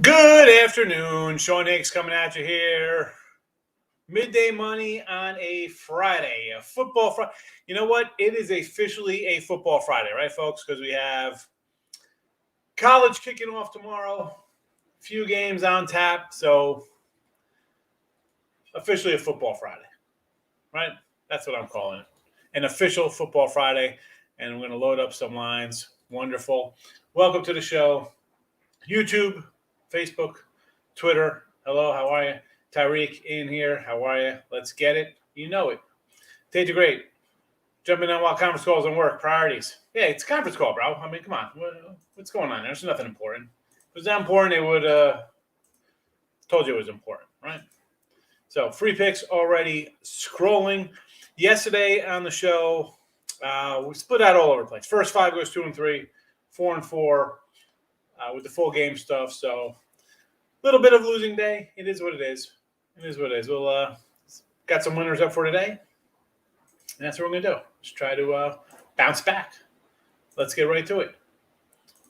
Good afternoon. Sean Higgs coming at you here. Midday money on a Friday, a football Friday. You know what? It is officially a football Friday, right, folks? Because we have college kicking off tomorrow, a few games on tap. So, officially a football Friday, right? That's what I'm calling it. An official football Friday. And I'm going to load up some lines. Wonderful. Welcome to the show. YouTube, Facebook, Twitter. Hello, how are you? Tyreek in here. How are you? Let's get it. You know it. Take the great. Jumping on while conference calls and work. Priorities. Yeah, it's a conference call, bro. I mean, come on. What's going on? There's nothing important. If it was that important, they would told you it was important, right? So free picks already scrolling. Yesterday on the show, we split out all over the place. First five goes 2 and 3, 4 and 4. With the full game stuff. So a little bit of losing day. It is what it is. It is what it is. We'll got some winners up for today. And that's what we're going to do. Just try to bounce back. Let's get right to it.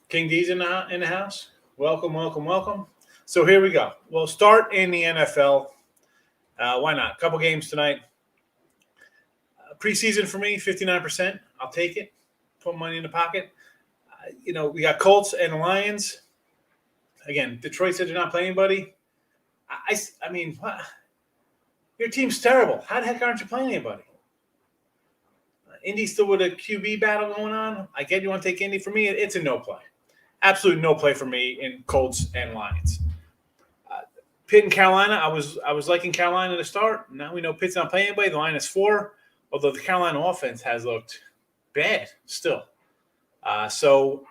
King D's in the house. Welcome, welcome, welcome. So here we go. We'll start in the NFL. Why not? A couple games tonight. Preseason for me, 59%. I'll take it. Put money in the pocket. We got Colts and Lions. Again, Detroit said they're not playing anybody. I mean, what? Your team's terrible. How the heck aren't you playing anybody? Indy still with a QB battle going on. I get you want to take Indy. For me, it's a no play. Absolute no play for me in Colts and Lions. Pitt and Carolina, I was liking Carolina to start. Now we know Pitt's not playing anybody. The line is 4, although the Carolina offense has looked bad still. So,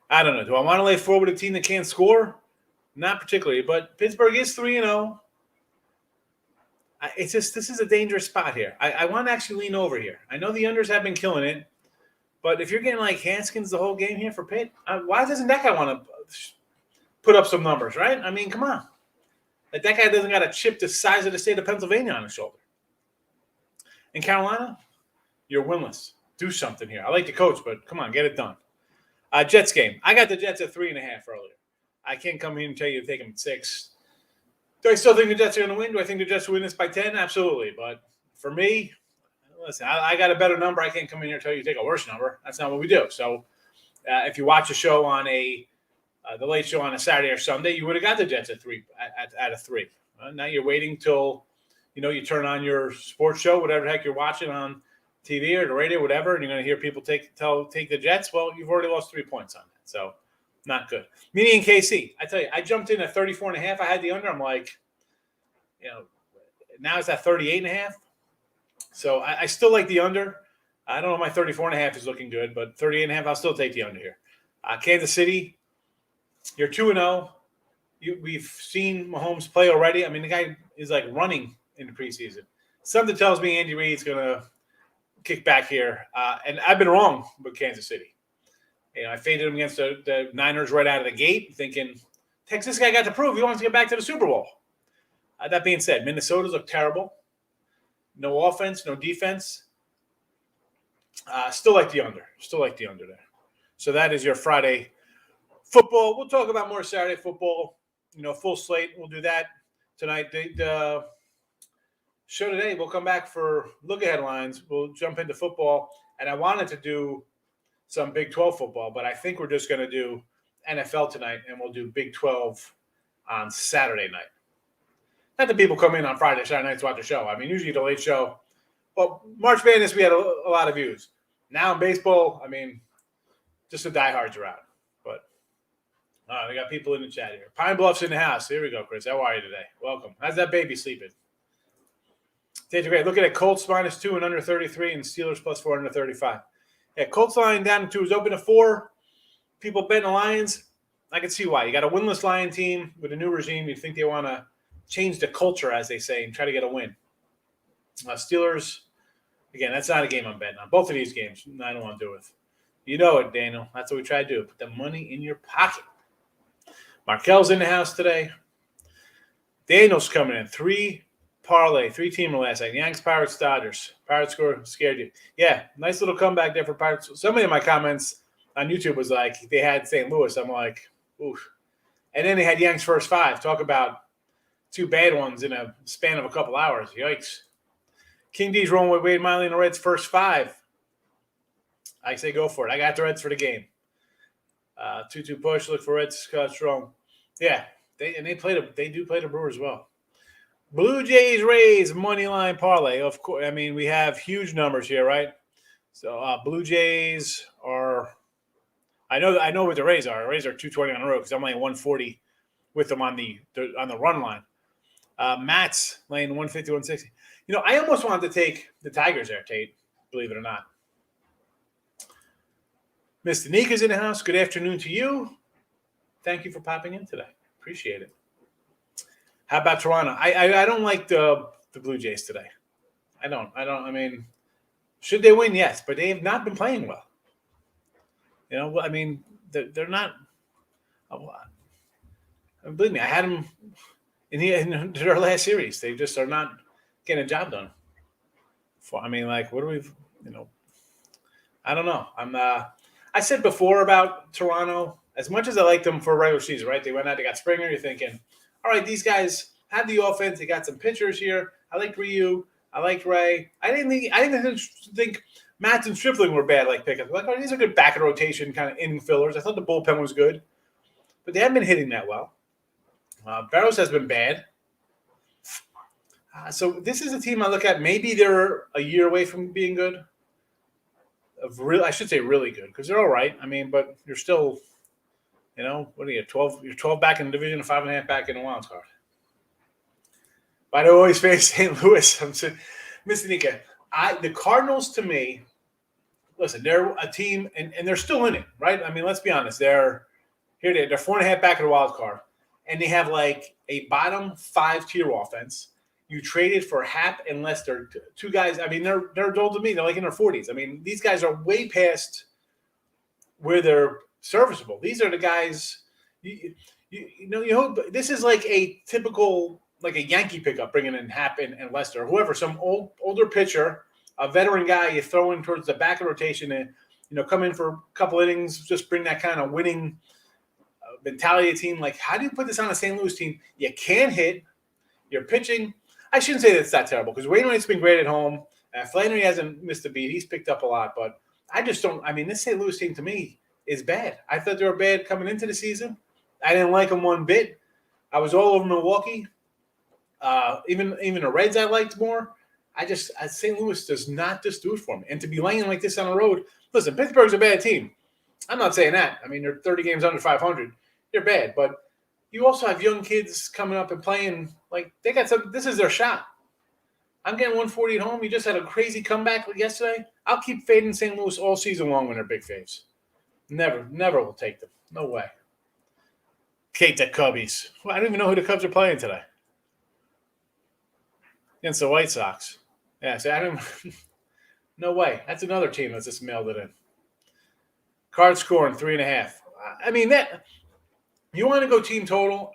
I don't know. Do I want to lay forward a team that can't score? Not particularly, but Pittsburgh is 3-0. It's just this is a dangerous spot here. I want to actually lean over here. I know the unders have been killing it, but if you're getting like Haskins the whole game here for Pitt, why doesn't that guy want to put up some numbers, right? I mean, come on. Like that guy doesn't got a chip the size of the state of Pennsylvania on his shoulder. In Carolina, you're winless. Do something here. I like the coach, but come on, get it done. Jets game. I got the Jets at 3.5 earlier. I can't come here and tell you to take them at 6. Do I still think the Jets are going to win? Do I think the Jets will win this by 10? Absolutely. But for me, listen, I got a better number. I can't come in here and tell you to take a worse number. That's not what we do. So if you watch a show on the late show on a Saturday or Sunday, you would have got the Jets at 3 at a 3. Now you're waiting till you turn on your sports show, whatever the heck you're watching on TV or the radio, whatever, and you're going to hear people take the Jets. Well, you've already lost 3 points on that, so not good. Meaning in KC, I tell you, I jumped in at 34.5. I had the under. I'm like, now it's at 38.5. So I still like the under. I don't know. My 34.5 is looking good, but 38.5, I'll still take the under here. Kansas City, you're 2-0. We've seen Mahomes play already. I mean, the guy is like running in the preseason. Something tells me Andy Reid's going to kick back here. And I've been wrong with Kansas City. I faded him against the Niners right out of the gate, thinking, Texas guy got to prove he wants to get back to the Super Bowl. That being said, Minnesota's look terrible. No offense, no defense. Still like the under. Still like the under there. So that is your Friday football. We'll talk about more Saturday football. Full slate. We'll do that tonight. The show today, we'll come back for look-ahead lines. We'll jump into football. And I wanted to do some Big 12 football, but I think we're just going to do NFL tonight, and we'll do Big 12 on Saturday night. Not that people come in on Friday, Saturday night to watch the show. I mean, usually the late show. Well, March Madness, we had a lot of views. Now in baseball, I mean, just the diehards are out. But we got people in the chat here. Pine Bluff's in the house. Here we go, Chris. How are you today? Welcome. How's that baby sleeping? Take great. Look at it. Colts -2 and under 33, and Steelers +4 under 35. Yeah, Colts line down to 2 is open to 4. People betting the Lions. I can see why. You got a winless Lion team with a new regime. You think they want to change the culture, as they say, and try to get a win. Steelers, again, that's not a game I'm betting on. Both of these games, I don't want to do it. You know it, Daniel. That's what we try to do. Put the money in your pocket. Markel's in the house today. Daniel's coming in. 3 parlay, 3-teamer last night. Yanks, Pirates, Dodgers. Pirates score scared you. Yeah, nice little comeback there for Pirates. Somebody in my comments on YouTube was like, they had St. Louis. I'm like, oof. And then they had Yanks first 5. Talk about 2 bad ones in a span of a couple hours. Yikes. King D's rolling with Wade Miley and the Reds first 5. I say go for it. I got the Reds for the game. 2-2 push. Look for Reds strong. Yeah, they do play the Brewers well. Blue Jays Rays money line parlay. Of course, I mean we have huge numbers here, right? So Blue Jays are. I know what the Rays are. The Rays are 220 on the road because I'm laying 140 with them on the run line. Matt's laying 150, 160. I almost wanted to take the Tigers there, Tate. Believe it or not. Mr. Nika's in the house. Good afternoon to you. Thank you for popping in today. Appreciate it. How about Toronto? I don't like the Blue Jays today. I don't. I mean, should they win? Yes, but they have not been playing well. I mean, they're not. Believe me, I had them in their last series. They just are not getting a job done. I mean, like, what do we? I don't know. I said before about Toronto. As much as I like them for regular season, right? They went out. They got Springer. You're thinking, all right, these guys have the offense. They got some pitchers here. I like Ryu. I like Ray. I didn't think Matz and Stripling were bad like pickups. Like, oh, these are good back of rotation kind of inning fillers. I thought the bullpen was good, but they haven't been hitting that well. Barrows has been bad. So this is a team I look at. Maybe they're a year away from being good. I should say really good because they're all right. I mean, but you're still, what are you, 12? You're 12 back in the division and 5.5 back in the wild card. But I always face St. Louis. I'm saying, Mr. Nika, the Cardinals to me, listen, they're a team and they're still in it, right? I mean, let's be honest. They're 4.5 back in the wild card, and they have like a bottom 5 tier offense. You traded for Happ and Lester, 2 guys. I mean, they're old to me. They're like in their 40s. I mean, these guys are way past where they're serviceable. These are the guys. You hope this is like a typical like a Yankee pickup, bringing in Happ and Lester, or whoever, some older pitcher, a veteran guy you throw in towards the back of rotation and come in for a couple innings, just bring that kind of winning mentality of team. Like, how do you put this on a St. Louis team? You can't hit. You're pitching. I shouldn't say that's that terrible because Wainwright's been great at home. Flannery hasn't missed a beat. He's picked up a lot, but I just don't. I mean, this St. Louis team to me is bad. I thought they were bad coming into the season. I didn't like them one bit. I was all over Milwaukee. Even the Reds I liked more. St. Louis does not just do it for me. And to be laying like this on the road, listen, Pittsburgh's a bad team. I'm not saying that. I mean, they're 30 games under 500. They're bad, but you also have young kids coming up and playing. Like, they got some. This is their shot. I'm getting 140 at home. You just had a crazy comeback yesterday. I'll keep fading St. Louis all season long when they're big faves. Never will take them. No way. Kate the Cubbies. Well, I don't even know who the Cubs are playing today. Against the White Sox. Yeah, so I don't. No way. That's another team that's just mailed it in. Card scoring 3.5. I mean, that. You want to go team total?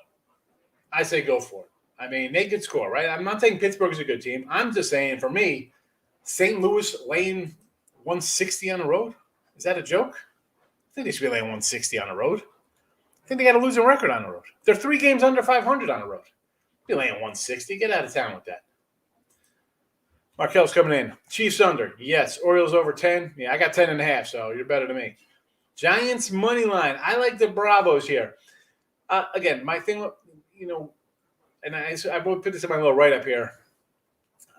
I say go for it. I mean, they could score, right? I'm not saying Pittsburgh is a good team. I'm just saying, for me, St. Louis laying 160 on the road? Is that a joke? I think they should be laying 160 on the road. I think they got a losing record on the road. They're 3 games under 500 on the road. Be laying 160. Get out of town with that. Markel's coming in. Chiefs under. Yes. Orioles over 10. Yeah, I got 10.5, so you're better than me. Giants money line. I like the Bravos here. Again, my thing, and I put this in my little write-up here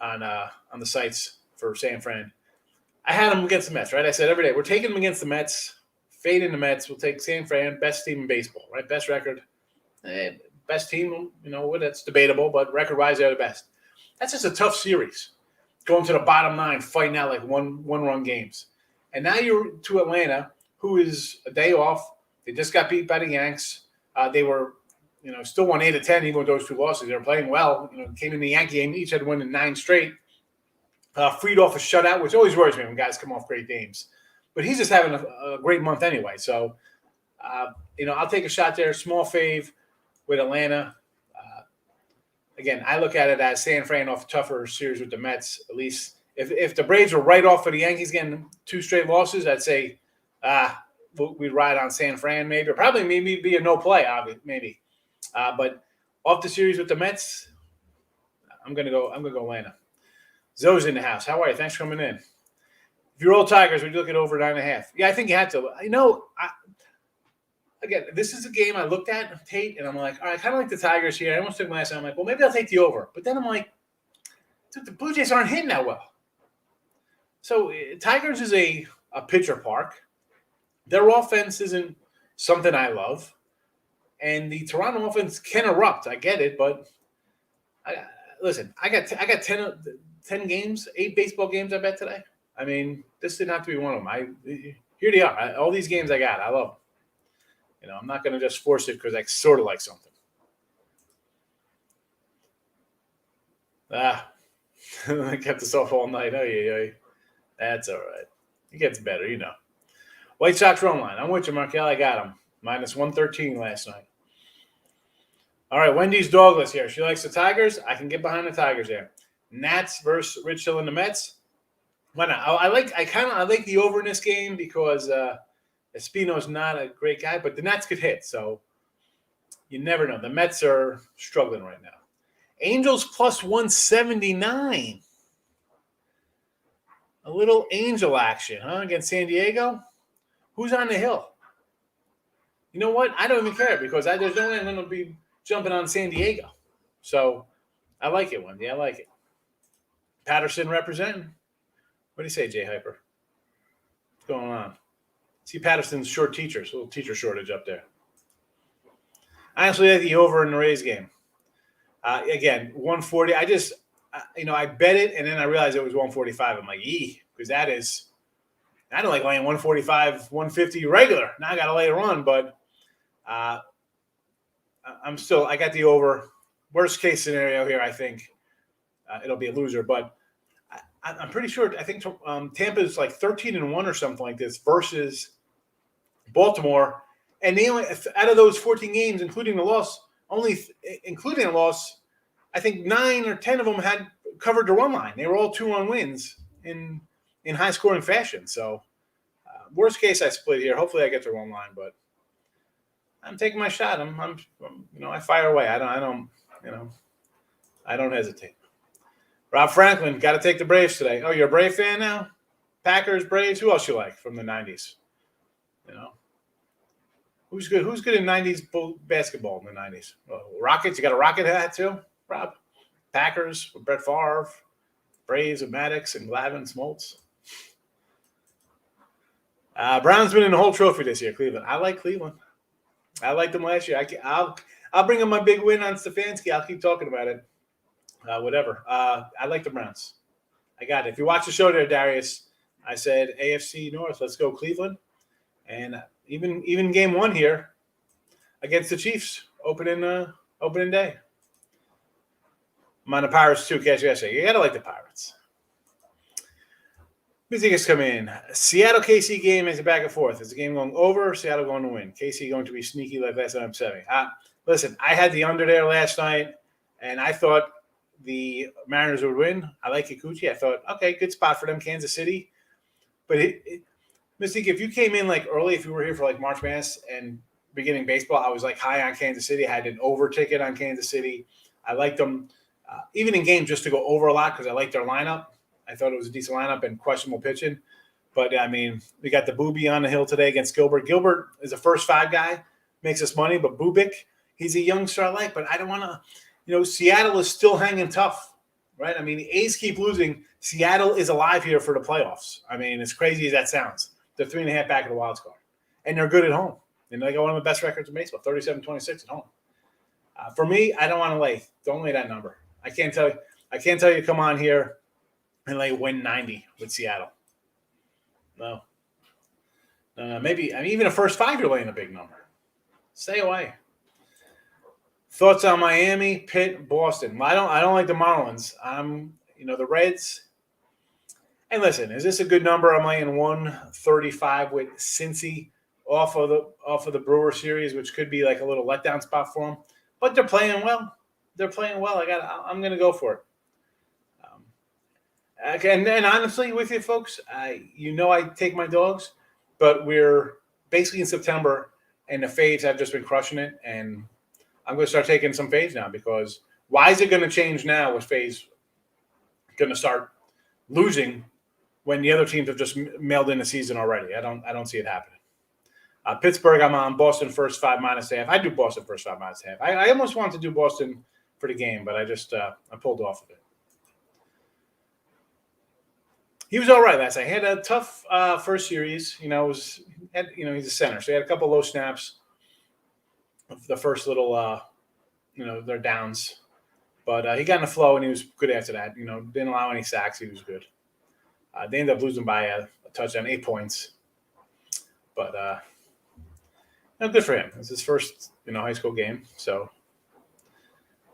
on the sites for San Fran. I had them against the Mets, right? I said every day, we're taking them against the Mets, fading the Mets. We'll take San Fran, best team in baseball, right? Best record. Best team, that's debatable, but record-wise, they're the best. That's just a tough series. Going to the bottom 9, fighting out like one-run games. And now you're to Atlanta, who is a day off. They just got beat by the Yanks. They were, still won 8 of 10, even with those 2 losses. They were playing well. Came in the Yankee game. Each had won in 9 straight. Freed off a shutout, which always worries me when guys come off great games. But he's just having a great month anyway. So, I'll take a shot there. Small fave with Atlanta. Again, I look at it as San Fran off a tougher series with the Mets. At least if the Braves were right off of the Yankees getting 2 straight losses, I'd say we'd ride on San Fran maybe. Or probably maybe be a no play, obviously, maybe. But off the series with the Mets, I'm gonna go Atlanta. Zoe's in the house. How are you? Thanks for coming in. If you're all Tigers, would you look at over 9.5? Yeah, I think you had to. Again, this is a game I looked at, Tate, and I'm like, all right, I kind of like the Tigers here. I almost took my last time. I'm like, well, maybe I'll take the over. But then I'm like, dude, the Blue Jays aren't hitting that well. So Tigers is a pitcher park. Their offense isn't something I love. And the Toronto offense can erupt. I get it, but listen, I got 10 games, 8 baseball games I bet today. I mean, this didn't have to be one of them. Here they are. All these games I got. I love them. I'm not going to just force it because I sort of like something. I kept this off all night. Oh, yeah. That's all right. It gets better, White Sox run line. I'm with you, Markel. I got them. Minus 113 last night. All right, Wendy's dogless here. She likes the Tigers. I can get behind the Tigers there. Nats versus Rich Hill and the Mets. Why not? I like the over in this game because Espino's not a great guy, but the Nats could hit, so you never know. The Mets are struggling right now. Angels plus 179. A little Angel action, against San Diego. Who's on the hill? You know what? I don't even care because there's no way I'm going to be jumping on San Diego. So I like it, Wendy. I like it. Patterson representing. What do you say, Jay Hyper? What's going on? See Patterson's short teachers, a little teacher shortage up there. I actually like the over in the Rays game. Again, 140. I bet it, and then I realized it was 145. I'm like, because I don't like laying 145, 150 regular. Now I got to lay a run, but I got the over. Worst case scenario here, I think it'll be a loser, but I'm pretty sure. I think Tampa is like 13-1 or something like this versus Baltimore, and they only out of those 14 games, including the loss, I think 9 or 10 of them had covered the run line. They were all 2-1 wins in high scoring fashion. So worst case, I split here. Hopefully, I get the run line, but I'm taking my shot. I fire away. I don't hesitate. Rob Franklin, got to take the Braves today. Oh, you're a Brave fan now? Packers, Braves. Who else you like from the 90s? Who's good? Who's good in 90s basketball in the 90s? Rockets. You got a Rocket hat too, Rob? Packers with Brett Favre. Braves with Maddox and Glavine Smoltz. Browns been in the whole trophy this year, Cleveland. I like Cleveland. I liked them last year. I'll bring up my big win on Stefanski. I'll keep talking about it. Whatever. I like the Browns. I got it. If you watch the show there, Darius, I said AFC North. Let's go Cleveland. And even game 1 here against the Chiefs, opening day. I'm on the Pirates too, catch yesterday. You gotta like the Pirates. Music is coming in. Seattle KC game is a back and forth. Is the game going over? Seattle going to win? KC going to be sneaky like last time I'm 70. Listen, I had the under there last night, and I thought the Mariners would win. I like Kikuchi. I thought, okay, good spot for them, Kansas City. But Mystique, if you came in like early, if you were here for like March Madness and beginning baseball, I was like high on Kansas City. I had an over ticket on Kansas City. I liked them even in games just to go over a lot because I liked their lineup. I thought it was a decent lineup and questionable pitching. But, I mean, we got the Boobie on the hill today against Gilbert. Gilbert is a first 5 guy, makes us money. But Bubik, he's a youngster I like. But I don't want to – Seattle is still hanging tough, right? I mean, the A's keep losing. Seattle is alive here for the playoffs. I mean, as crazy as that sounds. They're 3.5 back of the wild card. And they're good at home. And they got one of the best records in baseball, 37-26 at home. For me, I don't want to lay. Don't lay that number. I can't tell you come on here and lay win 90 with Seattle. No. Maybe even a first 5 you're laying a big number. Stay away. Thoughts on Miami, Pitt, Boston? Well, I don't like the Marlins. The Reds. And listen, is this a good number? I'm laying 135 with Cincy off of the Brewer series, which could be like a little letdown spot for them. But they're playing well. I'm going to go for it. And honestly, with you folks, I take my dogs, but we're basically in September, and the Faves have just been crushing it, and I'm going to start taking some fades now, because why is it going to change now with fades going to start losing when the other teams have just mailed in a season already? I don't see it happening. Pittsburgh, I'm on Boston first 5 -1/2. I do Boston first 5 -1/2. I almost wanted to do Boston for the game, but I just I pulled off of it. He was all right last night. He had a tough first series. He's a center, so he had a couple low snaps. The first little, their downs, but he got in the flow and he was good after that. Didn't allow any sacks. He was good. They ended up losing by a touchdown, 8 points, but good for him. It's his first, high school game. So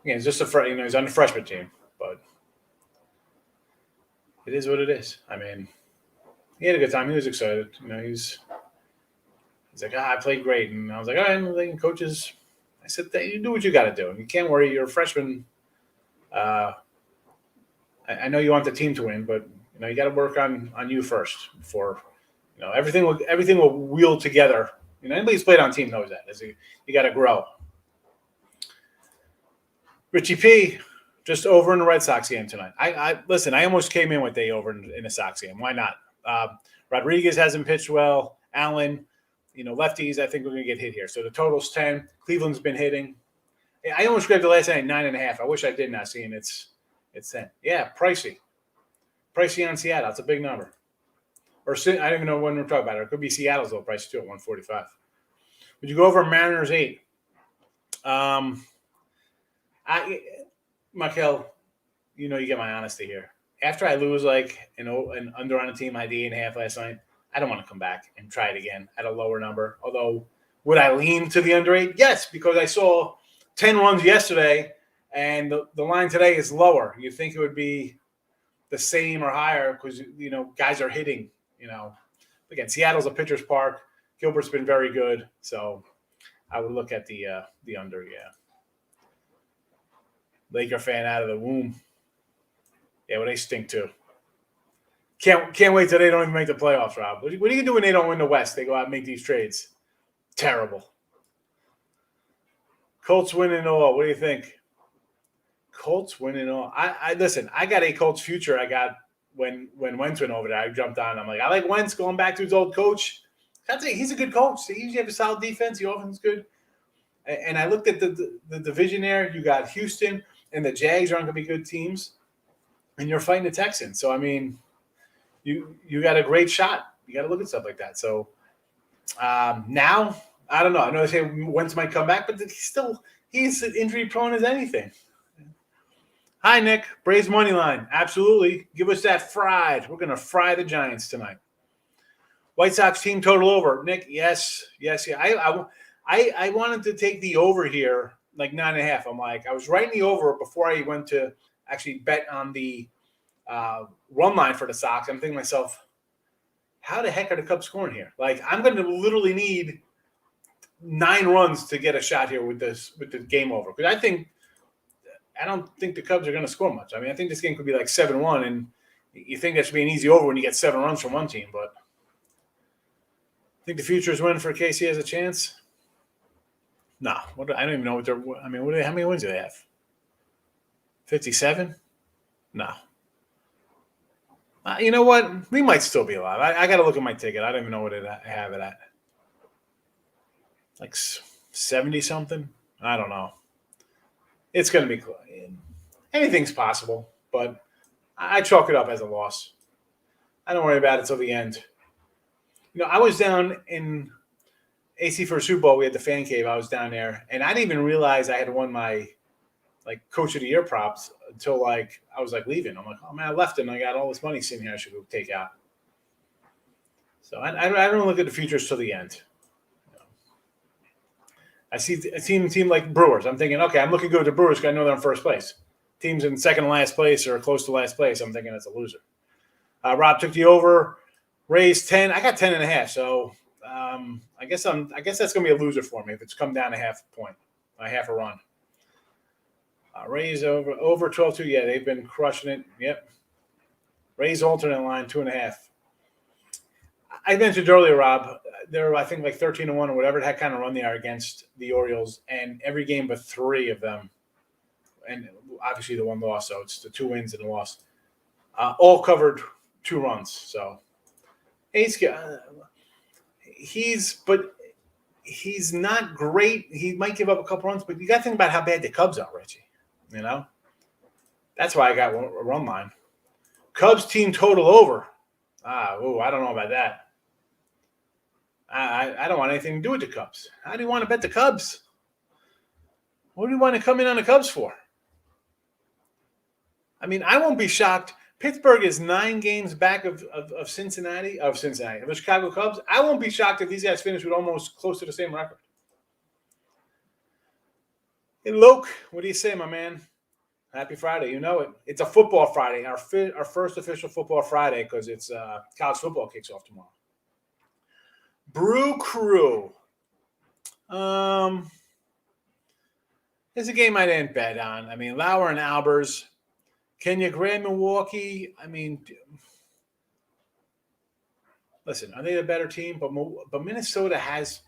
again, it's just he's on the freshman team, but it is what it is. I mean, he had a good time. He was excited. He's like, I played great. And I was like, all right, coaches. I said, you do what you got to do. You can't worry. You're a freshman. I know you want the team to win, but you got to work on you first before everything will wheel together. Anybody who's played on team knows that. You got to grow. Richie P, just over in the Red Sox game tonight. Listen, I almost came in with day over in the Sox game. Why not? Rodriguez hasn't pitched well. Allen, lefties, I think we're going to get hit here. So the total's 10. Cleveland's been hitting. I almost grabbed the last night 9.5. I wish I did not see it. It's 10. Yeah, pricey. Pricey on Seattle. It's a big number. Or I don't even know when we're talking about it. It could be Seattle's little price too at 145. Would you go over Mariners 8? Michael, you get my honesty here. After I lose an under on a team, I had the 8.5 last night. I don't want to come back and try it again at a lower number. Although, would I lean to the under 8? Yes, because I saw 10 runs yesterday, and the line today is lower. You'd think it would be the same or higher because guys are hitting. Again, Seattle's a pitcher's park. Gilbert's been very good, so I would look at the under. Yeah, Laker fan out of the womb. Yeah, well, they stink too. Can't wait till they don't even make the playoffs, Rob. What are you going to do when they don't win the West? They go out and make these trades. Terrible. Colts winning all. What do you think? Colts winning all. I listen. I got a Colts future. I got when Wentz went over there. I jumped on. I'm like, I like Wentz going back to his old coach. He's a good coach. They usually have a solid defense. The offense is good. And I looked at the division there. You got Houston and the Jags aren't going to be good teams, and you're fighting the Texans. So I mean, you got a great shot. You got to look at stuff like that. So now I don't know. I know they say Wentz might come back, but he's injury prone as anything. Hi, Nick. Braves money line. Absolutely. Give us that fried. We're going to fry the Giants tonight. White Sox team total over. Nick, yes. Yeah. I wanted to take the over here, like 9.5. I'm like, I was writing the over before I went to actually bet on the run line for the Sox. I'm thinking to myself, how the heck are the Cubs scoring here? Like, I'm going to literally need 9 runs to get a shot here with the game over. Because I don't think the Cubs are going to score much. I mean, I think this game could be like 7-1, and you think that should be an easy over when you get 7 runs from one team. But I think the futures win for KC has a chance. No, I don't even know what how many wins do they have? 57? No. You know what? We might still be alive. I got to look at my ticket. I don't even know what I have it at. Like 70-something? I don't know. It's going to be close. Anything's possible, but I chalk it up as a loss. I don't worry about it till the end. I was down in AC for a Super Bowl. We had the fan cave. I was down there, and I didn't even realize I had won my Coach of the Year props until I was leaving. I'm like, oh man, I left and I got all this money sitting here. I should go take out. So I don't look at the futures till the end. I see a team like Brewers. I'm thinking, okay, I'm looking good at the Brewers because I know they're in first place. Teams in second to last place or close to last place, I'm thinking that's a loser. Rob took the over, raised 10. I got 10.5. So I guess that's gonna be a loser for me if it's come down a half a run. Rays over 12-2. Yeah, they've been crushing it. Yep. Rays alternate line 2.5. I mentioned earlier, Rob, they're I think like 13-1 or whatever that kind of run they are against the Orioles, and every game but 3 of them, and obviously the one loss, so it's the 2 wins and a loss, all covered 2 runs. So he's not great. He might give up a couple runs, but you got to think about how bad the Cubs are, Richie. You know, that's why I got a run line. Cubs team total over. I don't know about that. I don't want anything to do with the Cubs. How do you want to bet the Cubs? What do you want to come in on the Cubs for? I mean, I won't be shocked. Pittsburgh is 9 games back of Cincinnati, of the Chicago Cubs. I won't be shocked if these guys finish with almost close to the same record. Hey, Luke, what do you say, my man? Happy Friday. You know it. It's a football Friday, our first official football Friday because it's college football kicks off tomorrow. Brew Crew. It's a game I didn't bet on. I mean, Lauer and Albers. Can you grab Milwaukee? I mean, listen, are they the better team? But Minnesota has,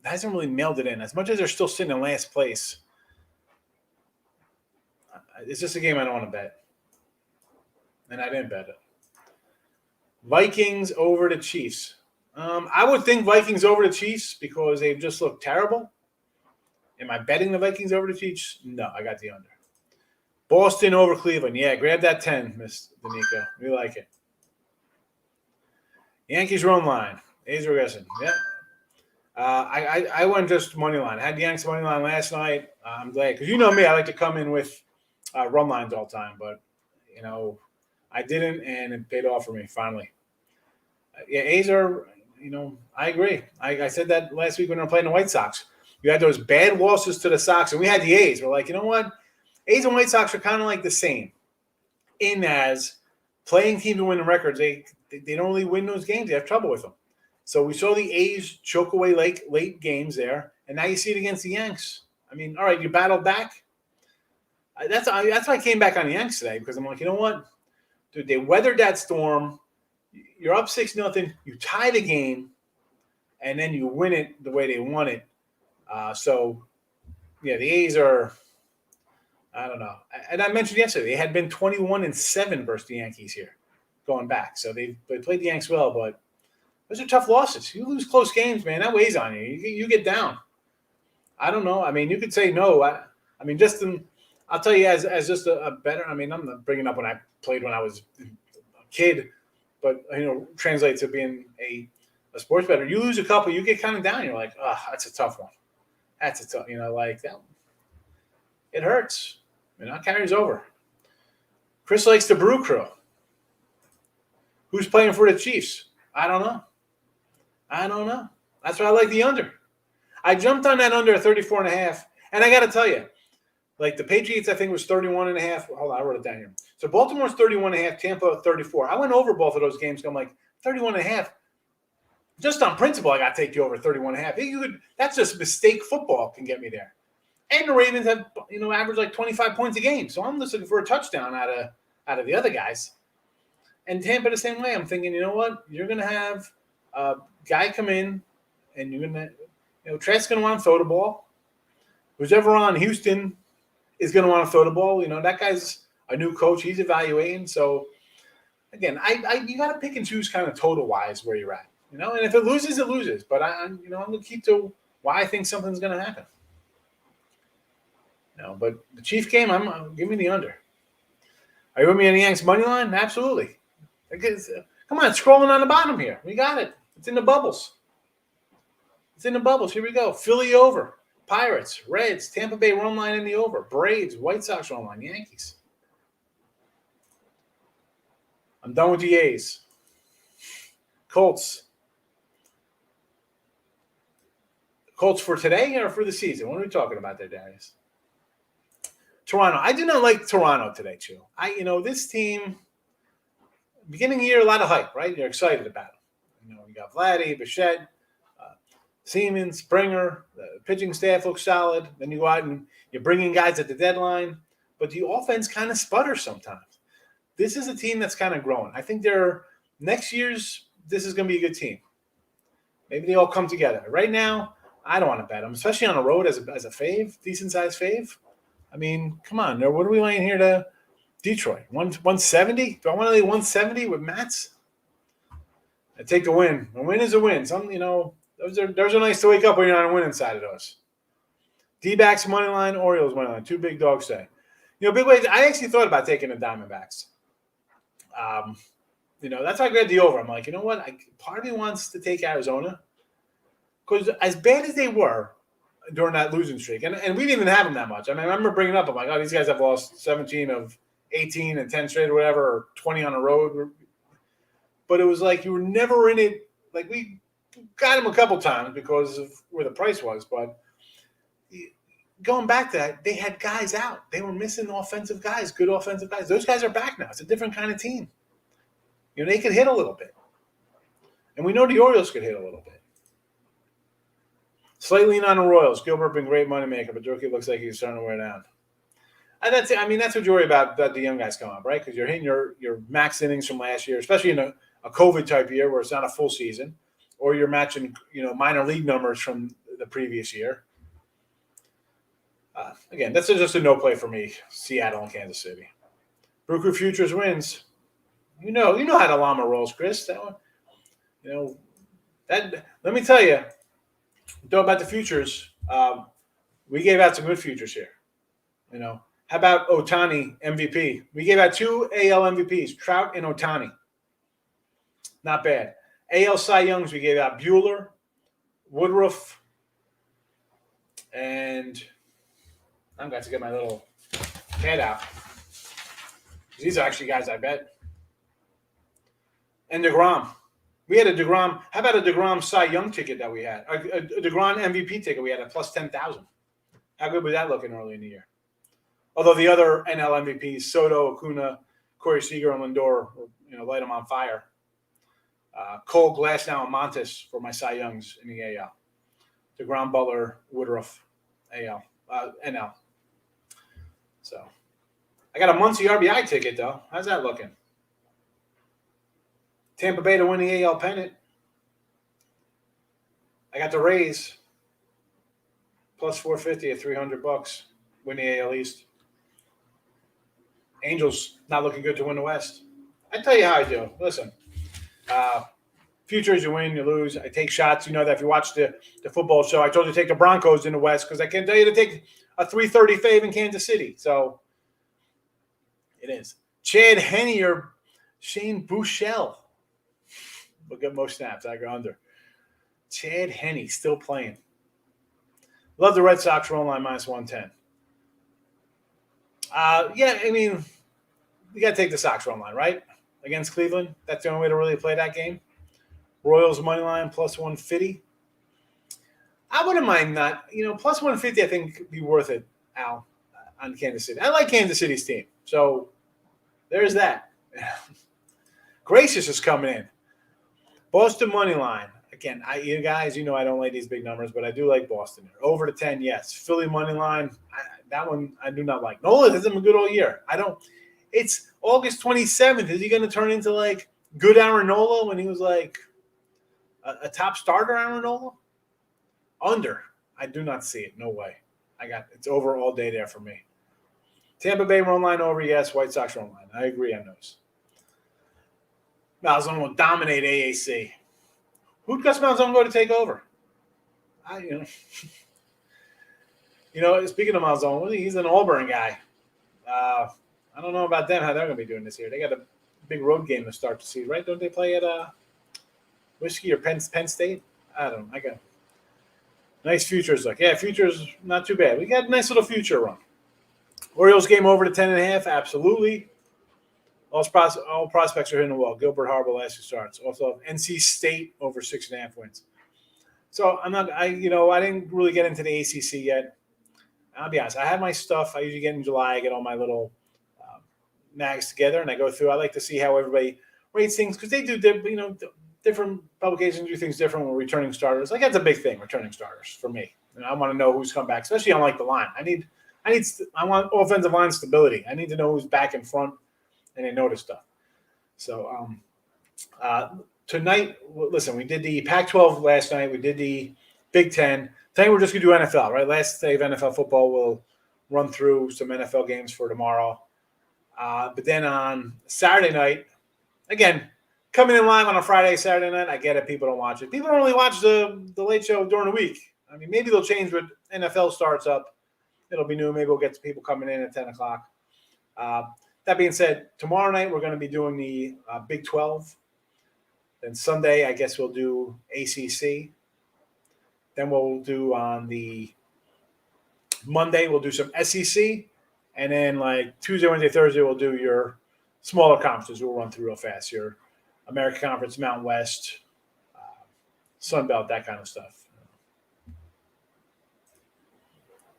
hasn't really mailed it in. As much as they're still sitting in last place, it's just a game I don't want to bet. And I didn't bet it. Vikings over the Chiefs. I would think Vikings over the Chiefs because they've just looked terrible. Am I betting the Vikings over the Chiefs? No, I got the under. Boston over Cleveland. Yeah, grab that 10, Miss Danica. We like it. Yankees run line. A's regression. Yeah. I went just money line. I had the Yankees money line last night. I'm glad because you know me, I like to come in with run lines all the time, but I didn't, and it paid off for me finally. Yeah, A's are. I agree. I said that last week when we were playing the White Sox. You had those bad losses to the Sox, and we had the A's. We're like, you know what? A's and White Sox are kind of like the same in as playing teams to win the records. They don't really win those games. They have trouble with them. So we saw the A's choke away late games there, and now you see it against the Yanks. I mean, all right, you battled back. That's why I came back on the Yanks today because I'm like, you know what? Dude, they weathered that storm. You're up 6-0. You tie the game, and then you win it the way they want it. So, yeah, the A's are – I don't know. And I mentioned yesterday they had been 21-7 versus the Yankees here going back. So they played the Yanks well, but those are tough losses. You lose close games, man. That weighs on you. You get down. I don't know. I mean, you could say no. I mean, I'll tell you as just a better – I mean, I'm not bringing up when I played when I was a kid, but, translate to being a sports bettor. You lose a couple, you get kind of down. You're like, oh, that's a tough one. That's a tough, like that. It hurts. It carries over. Chris likes the Brew Crew. Who's playing for the Chiefs? I don't know. That's why I like the under. I jumped on that under at 34.5, and I got to tell you, like the Patriots, I think was 31.5. Hold on, I wrote it down here. So Baltimore's 31.5, Tampa 34. I went over both of those games. I'm like 31.5. Just on principle, I got to take you over 31.5. That's just mistake football can get me there. And the Ravens have, average like 25 points a game. So I'm just looking for a touchdown out of the other guys. And Tampa the same way. I'm thinking, you know what? You're going to have a guy come in, and you're going to, Trent's going to want to throw the ball. Who's ever on Houston is going to want to throw the ball. That guy's a new coach. He's evaluating. So, again, you got to pick and choose kind of total-wise where you're at. And if it loses, it loses. But I'm going to keep to why I think something's going to happen. But the Chief game, give me the under. Are you with me on the Yanks money line? Absolutely. Come on, scrolling on the bottom here. We got it. It's in the bubbles. Here we go. Philly over. Pirates, Reds, Tampa Bay run line in the over. Braves, White Sox run line. Yankees. I'm done with the A's. Colts. Colts for today or for the season? What are we talking about there, Darius? Toronto. I do not like Toronto today, too. This team, beginning of the year, a lot of hype, right? You're excited about it. You got Vladdy, Bichette, Siemens, Springer. The pitching staff looks solid. Then you go out and you're bringing guys at the deadline. But the offense kind of sputters sometimes. This is a team that's kind of growing. I think this is going to be a good team. Maybe they all come together. Right now, I don't want to bet them, especially on the road as a fave, decent sized fave. I mean, come on. What are we laying here to Detroit? 170? Do I want to lay 170 with Mats? I take the win. A win is a win. Those are nice to wake up when you're on a winning side of those. D-backs money line, Orioles money line. Two big dogs say. Big ways. I actually thought about taking the Diamondbacks. That's why I grabbed the over. I'm like, you know what? Part of me wants to take Arizona because as bad as they were during that losing streak, and we didn't even have them that much. I mean, I remember bringing up, I'm like, oh, these guys have lost 17 of 18 and 10 straight or whatever, or 20 on the road. But it was like you were never in it. Like we got them a couple times because of where the price was, but going back to that, they had guys out. They were missing offensive guys, good offensive guys. Those guys are back now. It's a different kind of team. They could hit a little bit. And we know the Orioles could hit a little bit. Slightly lean on the Royals. Gilbert been great moneymaker, but Jorky looks like he's starting to wear down. And that's what you worry about that the young guys come up, right? Because you're hitting your max innings from last year, especially in a COVID type year where it's not a full season, or you're matching minor league numbers from the previous year. Again, that's just a no play for me. Seattle and Kansas City. Brookwood Futures wins. You know how the llama rolls, Chris. That one, that. Let me tell you, talk about the futures. We gave out some good futures here. How about Ohtani MVP? We gave out 2 AL MVPs, Trout and Ohtani. Not bad. AL Cy Youngs, we gave out Buehler, Woodruff, and I'm going to get my little head out. These are actually guys I bet. And DeGrom. We had a DeGrom. How about a DeGrom Cy Young ticket that we had? A DeGrom MVP ticket we had at plus 10,000. How good was that looking early in the year? Although the other NL MVPs, Soto, Acuna, Corey Seager, and Lindor, light them on fire. Cole, Glasnow, and Montes for my Cy Youngs in the AL. DeGrom, Butler, Woodruff, NL. So I got a Muncie RBI ticket, though. How's that looking? Tampa Bay to win the AL pennant. I got the Rays plus 450 at $300. Win the AL East. Angels not looking good to win the West. I tell you how I do. Listen, futures, you win, you lose. I take shots. You know that if you watch the football show, I told you to take the Broncos in the West because I can't tell you to take a 330 fave in Kansas City. So it is. Chad Henne or Shane Buechele. Look at most snaps. I go under. Chad Henne still playing. Love the Red Sox run line minus 110. Yeah, I mean, you got to take the Sox run line, right? Against Cleveland. That's the only way to really play that game. Royals money line plus 150. I wouldn't mind not. Plus 150 I think could be worth it, Al, on Kansas City. I like Kansas City's team. So there's that. Gracious is coming in. Boston money line. Again, you guys, I don't like these big numbers, but I do like Boston. Over to 10, yes. Philly money line, that one I do not like. Nola hasn't been good all year. It's August 27th. Is he going to turn into like good Aaron Nola when he was like a top starter Aaron Nola? Under. I do not see it. No way. It's over all day there for me. Tampa Bay run line over, yes. White Sox run line. I agree on those. Malzone will dominate AAC. Who'd Gus Malzone go to take over? Speaking of Malzone, he's an Auburn guy. I don't know about them, how they're going to be doing this year. They got a big road game to start the season, right? Don't they play at Whiskey or Penn State? I don't know. I got nice futures look. Yeah, futures not too bad. We got a nice little future run. Orioles game over to 10.5. Absolutely. All prospects are hitting the wall. Gilbert Harbor last two starts. Also NC State over 6.5 wins. So I didn't really get into the ACC yet. I'll be honest. I have my stuff. I usually get in July. I get all my little mags together and I go through. I like to see how everybody rates things because they do, different publications do things different with returning starters. Like that's a big thing, returning starters for me. I want to know who's come back, especially on like the line. I want offensive line stability. I need to know who's back in front. And they know this stuff. So tonight, listen, we did the Pac-12 last night. We did the Big Ten. Tonight we're just going to do NFL, right? Last day of NFL football. We'll run through some NFL games for tomorrow. But then on Saturday night, again, coming in live on a Friday, Saturday night, I get it. People don't watch it. People don't really watch the late show during the week. I mean, maybe they'll change when NFL starts up. It'll be new. Maybe we'll get some people coming in at 10 o'clock. That being said, tomorrow night we're going to be doing the Big 12. Then Sunday, I guess we'll do ACC. Then we'll do on the Monday, we'll do some SEC. And then like Tuesday, Wednesday, Thursday, we'll do your smaller conferences. We'll run through real fast. Your American Conference, Mountain West, Sun Belt, that kind of stuff.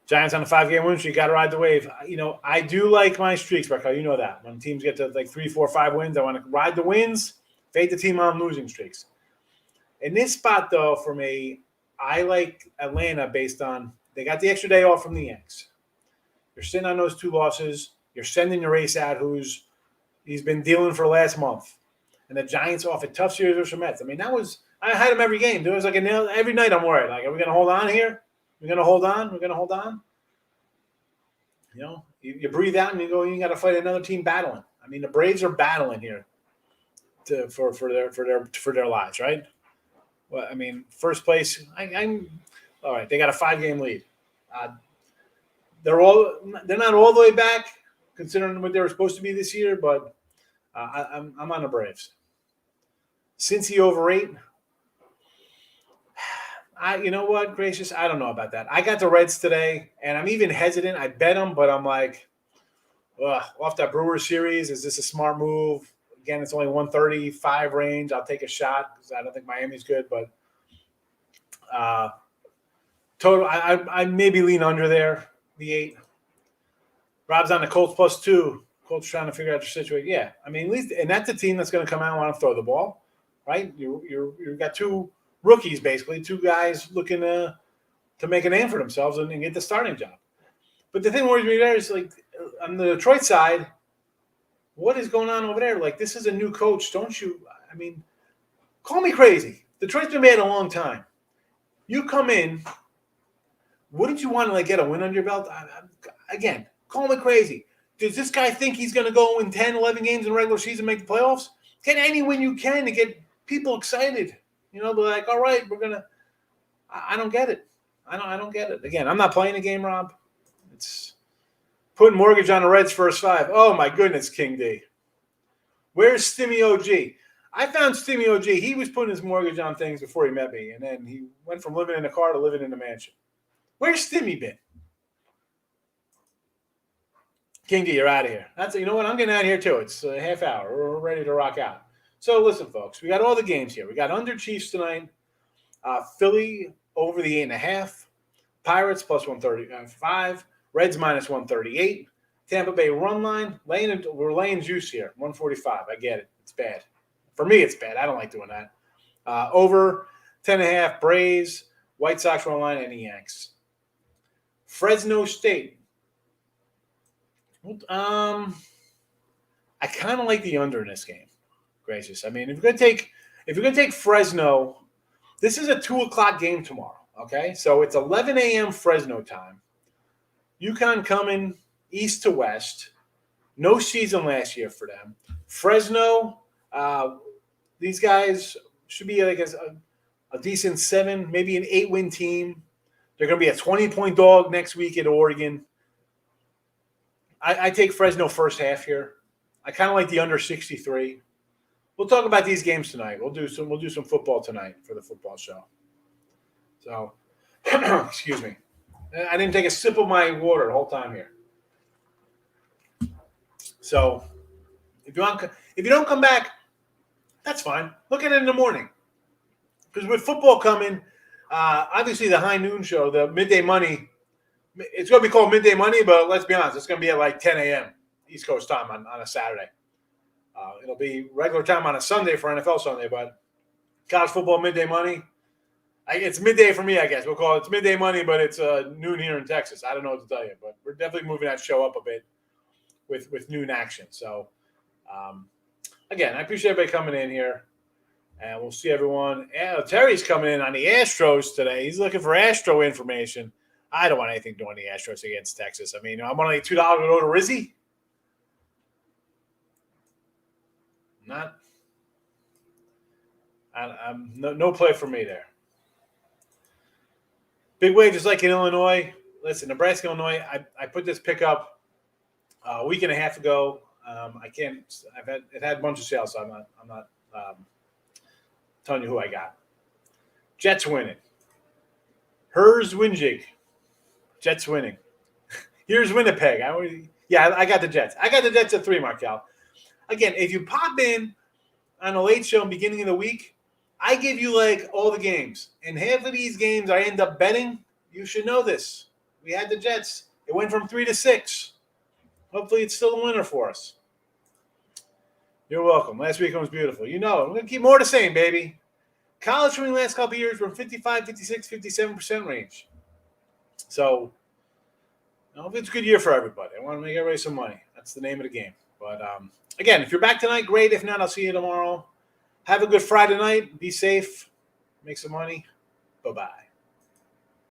Giants on a 5-game win streak. Got to ride the wave. I do like my streaks, Marco. You know that. When teams get to like 3, 4, 5 wins, I want to ride the wins, fade the team on losing streaks. In this spot, though, for me, I like Atlanta based on they got the extra day off from the Yanks. You're sitting on those 2 losses. You're sending your ace out he's been dealing for last month. And the Giants off a tough series with the Mets. I mean, I had him every game. There was like every night I'm worried. Like, are we going to hold on here? We're going to hold on. We're going to hold on. You breathe out and you go. You got to fight another team battling. I mean, the Braves are battling here for their lives, right? Well, I mean, first place. I'm all right. They got a 5-game lead. They're not all the way back considering what they were supposed to be this year, but I'm on the Braves. Cincy over 8. You know what, gracious? I don't know about that. I got the Reds today, and I'm even hesitant. I bet them, but I'm like, off that Brewers series, is this a smart move? Again, it's only 135 range. I'll take a shot because I don't think Miami's good, but total, I maybe lean under there, the 8. Rob's on the Colts +2. Colts trying to figure out their situation. Yeah, I mean, at least, and that's a team that's going to come out and want to throw the ball, right? You've got 2 rookies, basically, 2 guys looking to make a name for themselves and get the starting job. But the thing worries me there is, like, on the Detroit side, what is going on over there? Like, this is a new coach. Don't you – I mean, call me crazy. Detroit's been bad a long time. You come in, wouldn't you want to, like, get a win under your belt? Again, call me crazy. Does this guy think he's going to go win 10, 11 games in the regular season and make the playoffs? Get any win you can to get people excited. They're like, all right, we're going to – I don't get it. I don't get it. Again, I'm not playing the game, Rob. It's putting mortgage on the Reds first 5. Oh, my goodness, King D. Where's Stimmy OG? I found Stimmy OG. He was putting his mortgage on things before he met me, and then he went from living in a car to living in a mansion. Where's Stimmy been? King D, you're out of here. You know what? I'm getting out of here, too. It's a half hour. We're ready to rock out. So, listen, folks. We got all the games here. We got under Chiefs tonight. Philly over the 8.5. Pirates +135. Reds -138. Tampa Bay run line. We're laying juice here. 145. I get it. It's bad. For me, it's bad. I don't like doing that. Over 10.5. Braves. White Sox run line and the Yanks. Fresno State. I kind of like the under in this game. Gracious. I mean, if you're gonna take Fresno, this is a 2:00 game tomorrow. Okay, so it's 11 a.m. Fresno time. UConn coming east to west. No season last year for them. Fresno, these guys should be like a decent 7, maybe an 8-win team. They're going to be a 20-point dog next week at Oregon. I take Fresno first half here. I kind of like the under 63. We'll talk about these games tonight. We'll do some football tonight for the football show. So, excuse me. I didn't take a sip of my water the whole time here. So, if you don't come back, that's fine. Look at it in the morning. Because with football coming, obviously the high noon show, the midday money, it's going to be called midday money, but let's be honest, it's going to be at like 10 a.m. East Coast time on a Saturday. It'll be regular time on a Sunday for NFL Sunday, but college football midday money. It's midday for me, I guess. We'll call it midday money, but it's noon here in Texas. I don't know what to tell you, but we're definitely moving that show up a bit with noon action. So, again, I appreciate everybody coming in here. And we'll see everyone. Terry's coming in on the Astros today. He's looking for Astro information. I don't want anything doing the Astros against Texas. I mean, I'm only $2 to go to Rizzy. Not. I'm no play for me there. Big wages like in Illinois. Listen, Nebraska, Illinois. I put this pick up a week and a half ago. I can't. It had a bunch of sales, so I'm not telling you who I got. Jets winning. Hers Winjig. Jets winning. Here's Winnipeg. I got the Jets. I got the Jets at 3, Markel. Again, if you pop in on a late show in the beginning of the week, I give you like all the games. And half of these games I end up betting. You should know this. We had the Jets. It went from 3 to 6. Hopefully it's still a winner for us. You're welcome. Last week was beautiful. You know, we're going to keep more the same, baby. College for me last couple of years were 55, 56, 57% range. So, it's a good year for everybody. I want to make everybody some money. That's the name of the game. But, again, if you're back tonight, great. If not, I'll see you tomorrow. Have a good Friday night. Be safe. Make some money. Bye-bye.